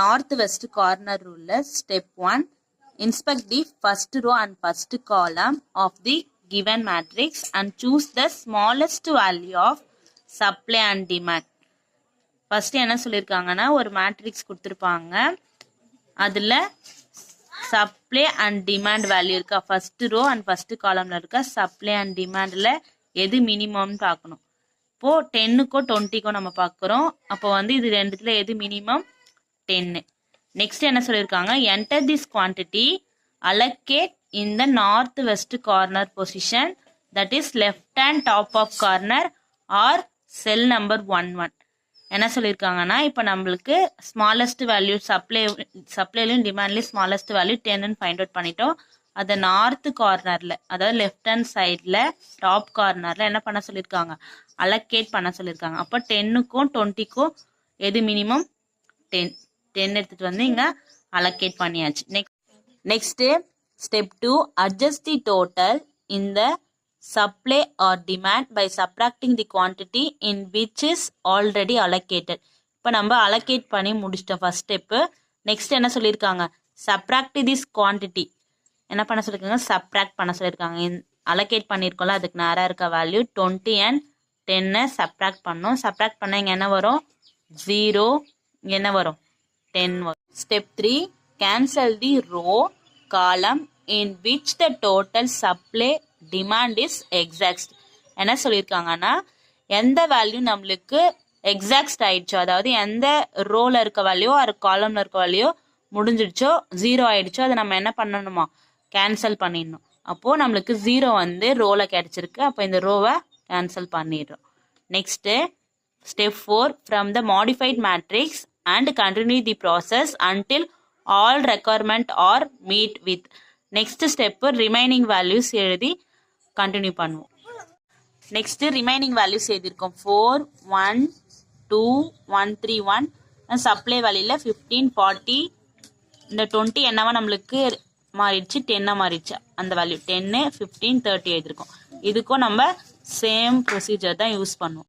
northwest corner rule. Step 1. Inspect the first row and first column of the given matrix and choose the smallest value of supply and demand. First என்ன சொல்லிருக்காங்கன்னா ஒரு matrix கொடுத்துருப்பாங்க. அதில் supply and demand value இருக்கா, first row and first காலம்ல இருக்கா, supply and டிமாண்டில் எது மினிமம்னு பார்க்கணும். இப்போது 10க்கோ 20க்கோ நம்ம பார்க்குறோம். அப்போ வந்து இது ரெண்டுத்துல எது மினிமம்? 10. நெக்ஸ்ட் என்ன சொல்லியிருக்காங்க, enter this quantity allocate in the northwest corner position, that is left hand top of corner or cell number 11. என்ன சொல்லியிருக்காங்கன்னா இப்போ நம்மளுக்கு ஸ்மாலஸ்ட் வேல்யூ சப்ளைலையும் டிமாண்ட்லேயும் ஸ்மாலஸ்ட் வேல்யூ 10ன்னு ஃபைண்ட் அவுட் பண்ணிட்டோம். அதை நார்த் கார்னரில், அதாவது லெஃப்ட் ஹேண்ட் சைடில் டாப் கார்னரில் என்ன பண்ண சொல்லியிருக்காங்க, அலோகேட் பண்ண சொல்லியிருக்காங்க. அப்போ 10க்கும் 20க்கும் எது மினிமம்? 10 எடுத்துகிட்டு வந்து இங்கே அலோகேட் பண்ணியாச்சு. Next step 2. Adjust the total in the supply or demand by subtracting the quantity in which is already allocated. இப்போ நம்ம allocate பண்ணி முடிச்சிட்டோம் ஃபர்ஸ்ட் ஸ்டெப்பு. நெக்ஸ்ட் என்ன சொல்லியிருக்காங்க, subtract this quantity. என்ன பண்ண சொல்லியிருக்காங்க, subtract பண்ண சொல்லியிருக்காங்க. allocate பண்ணியிருக்கோம்ல, அதுக்கு நேராக இருக்க வேல்யூ 20 and 10 subtract பண்ணோம். subtract பண்ண இங்கே என்ன வரும்? 0. இங்கே என்ன வரும்? 10 வரும். Step 3. cancel the row column in which the total supply demand is exact. என்ன சொல்லியிருக்காங்கன்னா எந்த வேல்யூ நம்மளுக்கு எக்ஸாக்ட் ஆயிடுச்சோ, அதாவது எந்த ரோல இருக்க வேல்யூ ஒரு காலம்ல இருக்க வேல்யூ முடிஞ்சிடுச்சோ, 0 ஆயிடுச்சோ, அதை நம்ம என்ன பண்ணணுமா, கேன்சல் பண்ணிடணும். அப்போ நம்மளுக்கு 0 வந்து ரோல கிடைச்சிருக்கு. அப்போ இந்த ரோவை கேன்சல் பண்ணிடுறோம். Next step 4. From the modified matrix and continue the process until all requirement are meet with. Next step remaining values எழுதி கண்டினியூ பண்ணுவோம். நெக்ஸ்ட் ரிமைனிங் வேல்யூஸ் எழுதியிருக்கோம். 4, 1, 2, 131. சப்ளை வேல்யூல 15, 40, இந்த 20 என்னவா நம்மளுக்கு மாறிடுச்சு, 10 மாறிடுச்சு. அந்த வேல்யூ 10, 15, 30 எழுதியிருக்கோம். இதுக்கும் நம்ம சேம் ப்ரொசீஜர் தான் யூஸ் பண்ணுவோம்.